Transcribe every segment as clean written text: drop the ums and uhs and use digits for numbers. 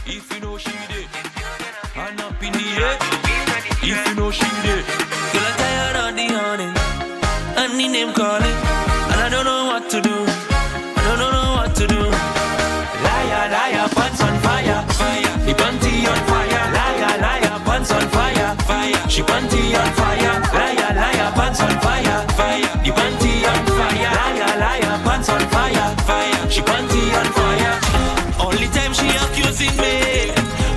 If you know she did, and up in the air. If you know she did, girl, I'm tired of the honey and the name calling, and I don't know what to do. I don't know what to do. Liar, liar, pants on fire, fire. The panty on fire. Liar, liar, pants on fire, fire. She panty on fire. Liar, liar, pants on fire, fire. The panty on fire. Liar, liar, pants on fire, fire. She panty on fire. Only time she accusing me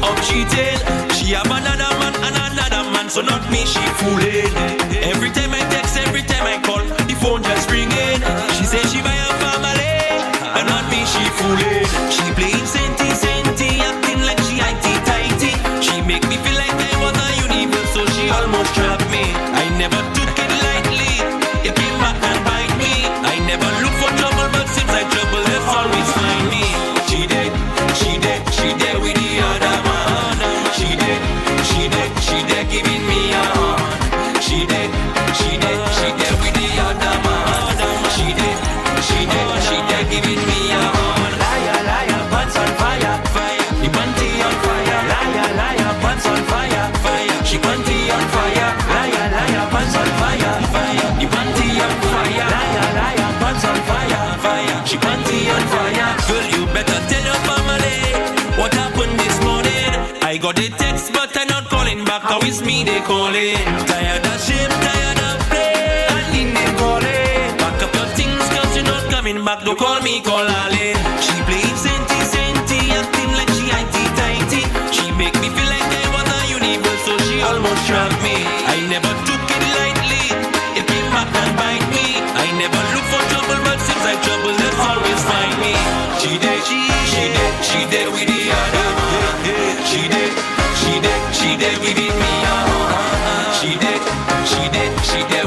of cheating. She have another man and another man, so not me she fooling. Every time I text, every time I call, the phone just ringing. She say she buy a family, but not me she fooling. She playing senti senti, acting like she IT tighty. She make me feel like I was a universe, so she almost trapped me. I never took it lightly, it came back and bite me. I never look for trouble, but seems like trouble has always find me. She dead with the other man. She dead giving me a hand. She dead with the other man. She dead giving me a hand. Liar, liar, pants on fire, fire. The panty on fire. Liar, liar, pants on fire, fire. She panty on fire. Liar, liar, pants on fire, fire. The panty on fire. Liar, liar, pants on fire, fire. She panty on fire. Girl, you better tell your family what happened this morning. I got a text, but I'm not calling back. How is me they calling? Tired of shame, tired of play. And in they calling. Pack up your things, cause you're not coming back. Don't call me, call Ali. She playing senti senti, acting like she IT tighty. She make me feel like I was a universe, so she almost trapped me. I never took it lightly, it came back and bite me. I never look for trouble, but seems like trouble that's always find me. She dead with the other man. She dead giving me a hand. She dead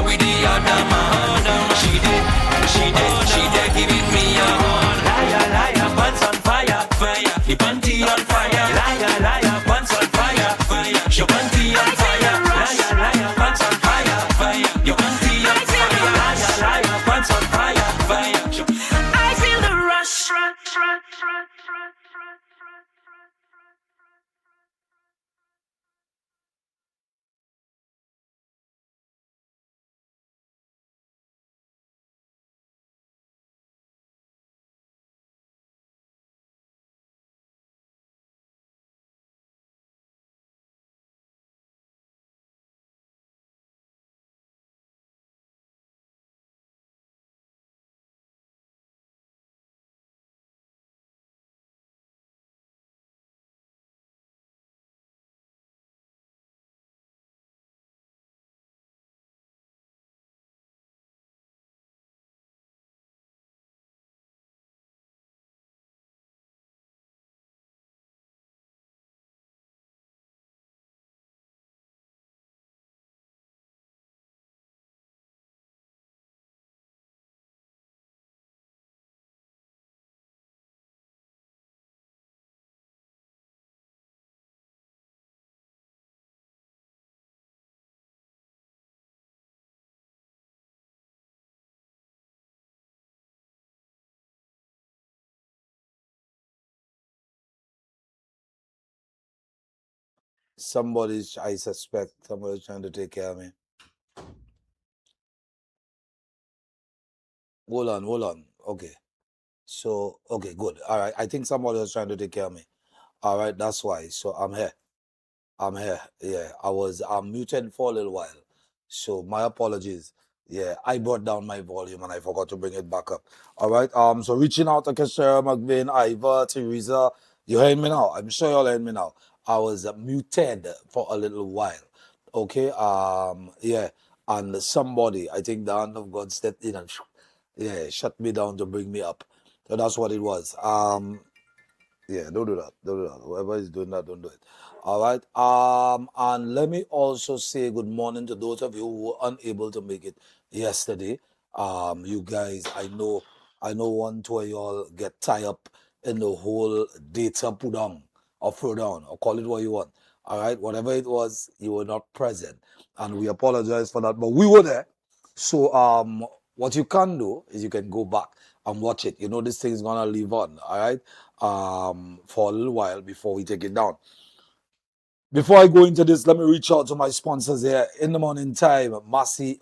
with the other man. She dead giving me a hand. Liar, liar, pants on fire, fire. The panty on fire. Liar, liar, pants on fire, fire. Your panty on fire. Liar, liar, pants on fire, fire. Your panty on fire. Liar, liar, pants on fire, fire. I feel the rush. I suspect somebody's trying to take care of me. Hold on. Okay. So, okay, good. All right. I think somebody was trying to take care of me. All right, that's why. So I'm here. I'm here. Yeah, I'm muted for a little while. So my apologies. Yeah, I brought down my volume and I forgot to bring it back up. All right. So reaching out to Kashara, McBain, Ivor, Teresa. You hearing me now? I'm sure you're hearing me now. I was muted for a little while. Okay. Yeah. And somebody, I think the hand of God stepped in and yeah, shut me down to bring me up. So that's what it was. Yeah, don't do that. Don't do that. Whoever is doing that, don't do it. All right. And let me also say good morning to those of you who were unable to make it yesterday. You guys, I know one, two of y'all get tied up in the whole data put down or throw down or call it what you want. All right. Whatever it was, you were not present. And we apologize for that. But we were there. So What you can do is you can go back and watch it. You know, this thing is gonna live on, all right, for a little while before we take it down. Before I go into this, let me reach out to my sponsors here in the morning time. Massey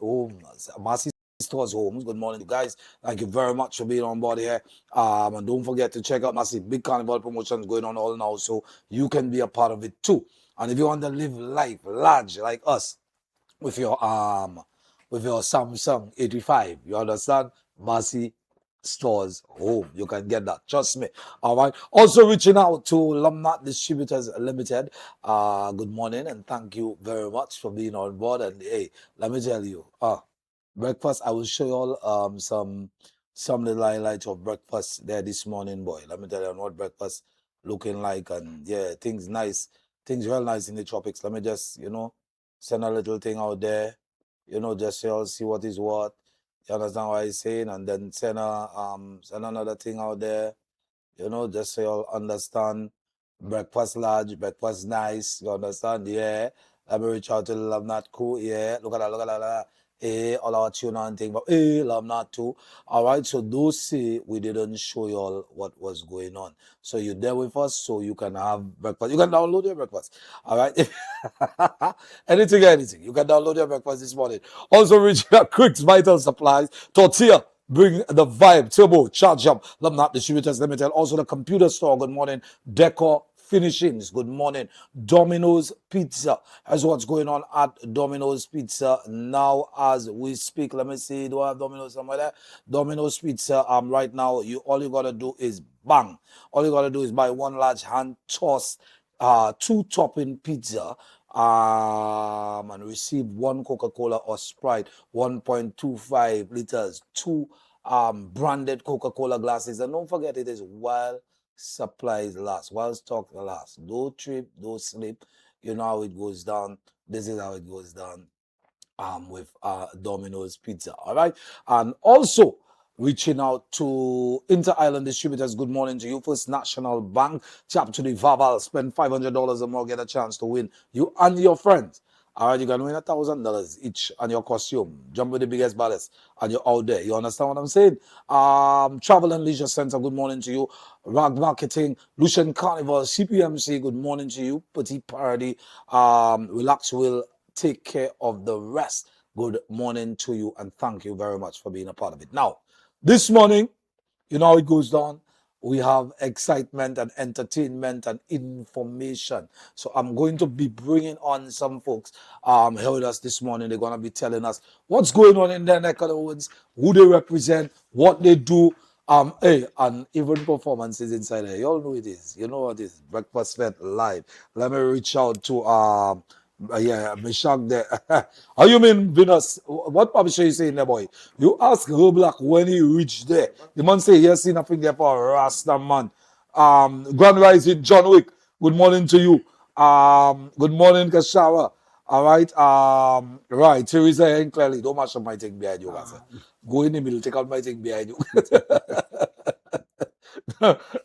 Stores Homes. Good morning, you guys. Thank you very much for being on board here. And don't forget to check out Massey Big Carnival promotions going on all now, so you can be a part of it too. And if you want to live life large like us with your Samsung 85, you understand? Massey Stores Home. You can get that. Trust me. All right. Also reaching out to Lumnat Distributors Limited. Good morning and thank you very much for being on board. And hey, let me tell you, breakfast. I will show you all some little highlights of breakfast there this morning, boy. Let me tell you what breakfast looking like, and yeah, things nice, things real nice in the tropics. Let me just send a little thing out there, just so you all see what is what. You understand what I'm saying? And then send another thing out there, just so you all understand. Breakfast large, breakfast nice. You understand? Yeah. Let me reach out to Love Not Cool. Yeah. Look at that, look at that. All our tune and thing, but Love Not Too. All right. So those say we didn't show you all what was going on. So you're there with us, so you can have breakfast. You can download your breakfast. All right. anything. You can download your breakfast this morning. Also reaching out Quick's Vital Supplies, Tortilla. Bring the Vybe, Turbo, Charge Up, Lumnat Distributors Limited. Also the computer store, good morning. Decor Finishings, good morning. Domino's Pizza. That's what's going on at Domino's Pizza now as we speak. Let me see, do I have Domino's somewhere there? Domino's Pizza, right now, all you gotta do is bang. All you gotta do is buy one large hand tossed, 2 topping pizza, and receive one Coca-Cola or Sprite, 1.25 liters, 2 branded Coca-Cola glasses. And don't forget, it is while supplies last, while stock lasts. Don't trip, don't sleep. You know how it goes down. This is how it goes down with Domino's Pizza. All right. And also reaching out to Inter-Island Distributors. Good morning to you. First National Bank. Tap to the Vaval. Spend $500 or more. Get a chance to win. You and your friends. All right, you can win $1,000 each on your costume. Jump with the biggest ballast, and you're out there. You understand what I'm saying? Travel and Leisure Center, good morning to you. Rag Marketing, Lucian Carnival, CPMC, good morning to you. Petit Party, Relax will take care of the rest. Good morning to you, and thank you very much for being a part of it. Now, this morning, you know how it goes down. We have excitement and entertainment and information. So I'm going to be bringing on some folks here with us this morning. They're going to be telling us what's going on in their neck of the woods, who they represent, what they do, and even performances inside there. You all know it is. You know what it is. Breakfast Fed Live. Let me reach out to Mishak there. How you mean, Venus? What publisher you saying there, boy? You ask Roblox when he reached there. The man say he has seen nothing there for a Rasta man. Grand Rising, John Wick. Good morning to you. Good morning, Kashawa. All right. Right. Teresa and clearly don't mash up my thing behind you, guys. Go in the middle, take out my thing behind you.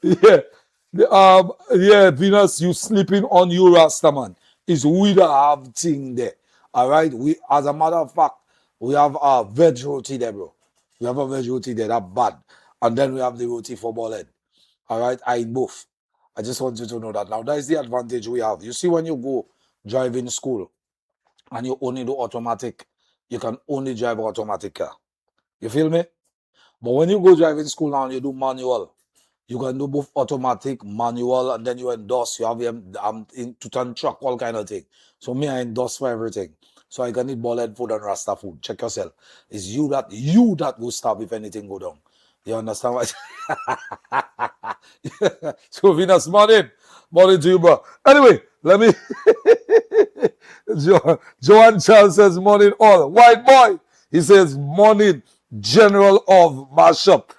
yeah. Yeah, Venus, you sleeping on you, Rasta man. Is we that have thing there. All right. We, as a matter of fact, we have a veg roti there, bro. We have a veg roti there, that bad. And then we have the roti for ballhead. All right. I eat both. I just want you to know that. Now, that is the advantage we have. You see, when you go driving school and you only do automatic, you can only drive automatic car. You feel me? But when you go driving school now and you do manual, you can do both automatic, manual, and then you endorse. You have to turn truck, all kind of thing. So me, I endorse for everything. So I can eat ballhead food and Rasta food. Check yourself. It's you that will stop if anything go down. You understand what? So Venus, morning to you, bro. Anyway, let me. Joanne Charles says morning all. White boy. He says morning. General of mashup.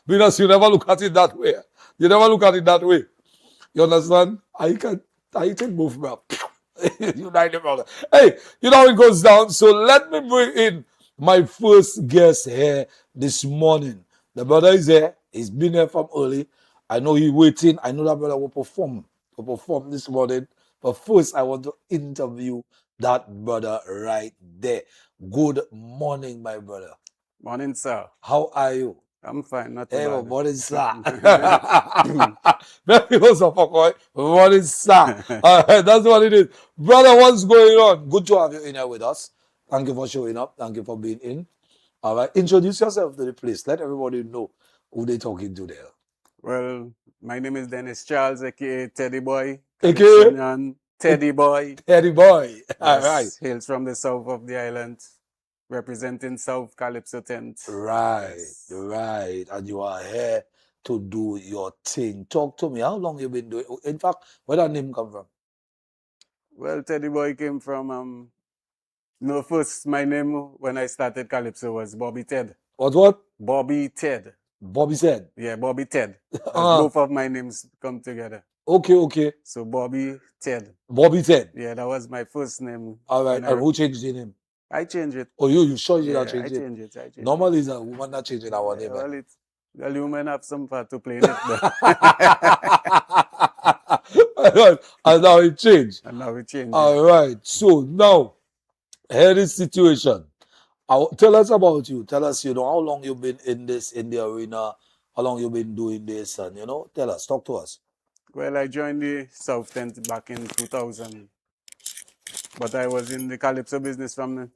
Venus, you never look at it that way. You never look at it that way. You understand? I take both, bro. United, brother. Hey, you know how it goes down. So let me bring in my first guest here this morning. The brother is here. He's been here from early. I know he's waiting. I know that brother will perform this morning. But first, I want to interview that brother right there. Good morning, my brother. Morning, sir. How are you? I'm fine, not too Hey, bad. morning, sir. Very close to Fokoy. Morning, sir. That's what it is. Brother, what's going on? Good to have you in here with us. Thank you for showing up. Thank you for being in. All right. Introduce yourself to the place. Let everybody know who they're talking to there. Well, my name is Dennis Charles, aka Teddy Boy. AKA? Calypsonian Teddy Boy. Teddy boy. All Yes, right. hails from the south of the island, representing South Calypso Tent. Right. Yes. Right. And you are here to do your thing. Talk to me. How long you been doing? In fact, where that name come from? Well, Teddy Boy came from, first my name when I started Calypso was Bobby Ted. What? Bobby Ted. Bobby said. Yeah, Bobby Ted. Uh, Both of my names come together. Okay. So Bobby Ted. Bobby said. Yeah, that was my first name. All right. when And who changed the name? I changed it. Oh, you sure you Yeah, didn't I change it? changed it. I changed Normally, it's a woman that changing our it. name. Well, the women have some part to play in it, but And now it changed. and now we change All it. right. So now, here is situation. Tell us about you. Tell us, how long you've been in the arena, how long you've been doing this, and tell us, talk to us. Well, I joined the South Tent back in 2000, but I was in the Calypso business from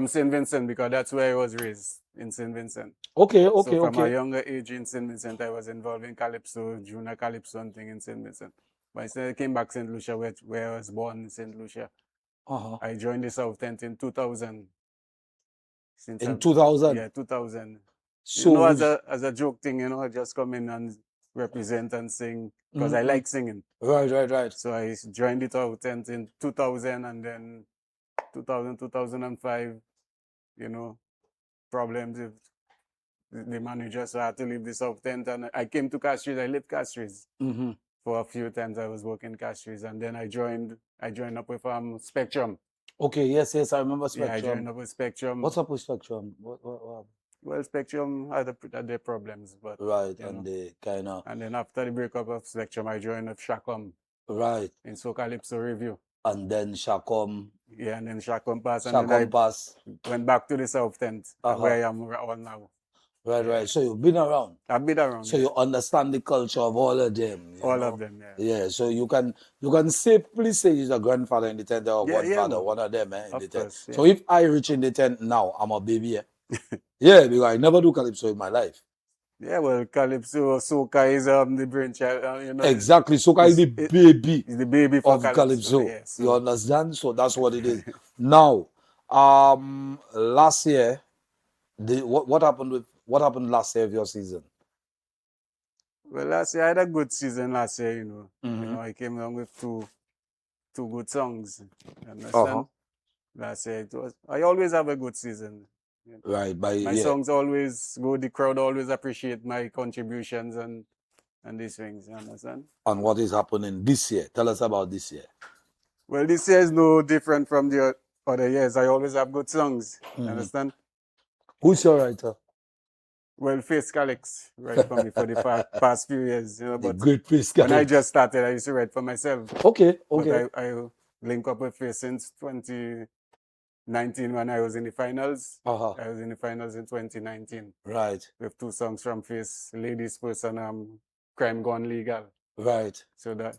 St. Vincent because that's where I was raised, in St. Vincent. Okay. So from a Okay. younger age in St. Vincent, I was involved in Calypso, junior Calypso and thing in St. Vincent. But I came back St. Lucia, where I was born in St. Lucia. Uh-huh. I joined the South Tent in 2000. In 2000. Yeah, 2000. So as a joke thing, I just come in and represent and sing because I like singing. Right. So I joined the South Tent in 2000 and then 2005, problems with the manager, so I had to leave the South Tent and I came to Castries. I lived Castries for a few times. I was working Castries and then I joined up with Spectrum. Okay, yes, I remember Spectrum. Yeah, I joined up with Spectrum. What's up with Spectrum? What? Well, Spectrum had their problems, but Right, and they kind of. And then after the breakup of Spectrum, I joined up Shacom. Right. In Calypso Review. And then Shacom. Yeah, and then Shacom passed. Shacom and then pass. Went back to the South Tent, where I am all now. Right. So you've been around. I've been around. So you understand the culture of all of them. All of them, yeah. Yeah. So you can safely say he's a grandfather in the tent or godfather, one of them, in the tent. Course, yeah. So if I reach in the tent now, I'm a baby. Yeah, because I never do calypso in my life. Yeah, well, Calypso, Soca is the brainchild, Exactly. Soca is the baby. It's the baby for of Calypso. Yeah, so. You understand? So that's what it is. Now, last year, what happened last year of your season? Well, last year I had a good season last year, I came along with two good songs. You understand? Last year I always have a good season. Right, my songs always go. The crowd always appreciate my contributions and these things. You understand? And what is happening this year? Tell us about this year. Well, this year is no different from the other years. I always have good songs. You understand? Who's your writer? Well, Face Calix write for me for the past few years. But great Face Calix. When I just started, I used to write for myself. Okay. But I link up with Face since 2019 when I was in the finals. I was in the finals in 2019. Right. With two songs from Face, Ladies First and Crime Gone Legal. Right. So that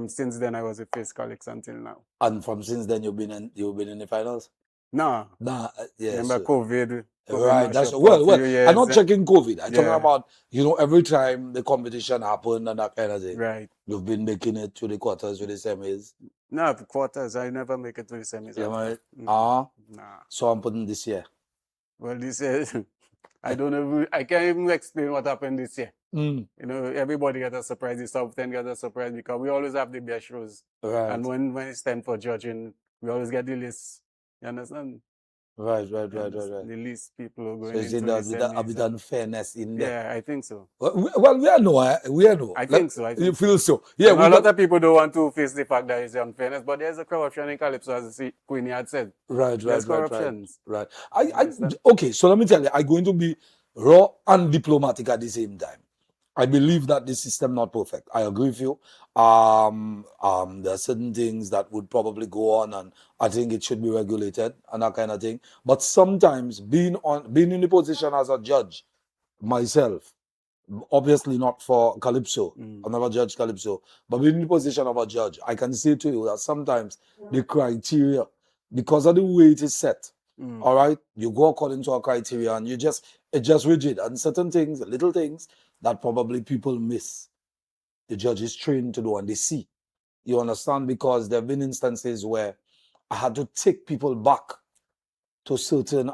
since then I was with Face Calix until now. And from since then you've been in the finals? Nah. Yeah. Remember COVID. Right. That's well. I'm not checking COVID. I'm talking about every time the competition happened and that kind of thing. Right. You've been making it to the quarters, to the semis. No, the quarters. I never make it to the semis. Yeah, right. Nah. So I'm putting this year. Well, this year, I don't know. I can't even explain what happened this year. Everybody got a surprise. The South End got a surprise because we always have the best shows. Right. And when it's time for judging, we always get the list. You understand? Right. The least people are going into the semis. A bit unfairness in there. Yeah, I think so. Well, we are no. I think so. You feel so? Yeah. A lot of people don't want to face the fact that it's unfairness, but there's a corruption in Calypso, as Queenie had said. Right. There's corruptions. Right. Okay, so let me tell you, I'm going to be raw and diplomatic at the same time. I believe that the system not perfect. I agree with you. There are certain things that would probably go on, and I think it should be regulated and that kind of thing. But sometimes being in the position as a judge, myself, obviously not for Calypso, I never judge Calypso, but being in the position of a judge, I can say to you that sometimes the criteria, because of the way it is set, all right, you go according to a criteria and it's just rigid, and certain things, little things that probably people miss, the judge is trained to do and they see. You understand? Because there have been instances where I had to take people back to certain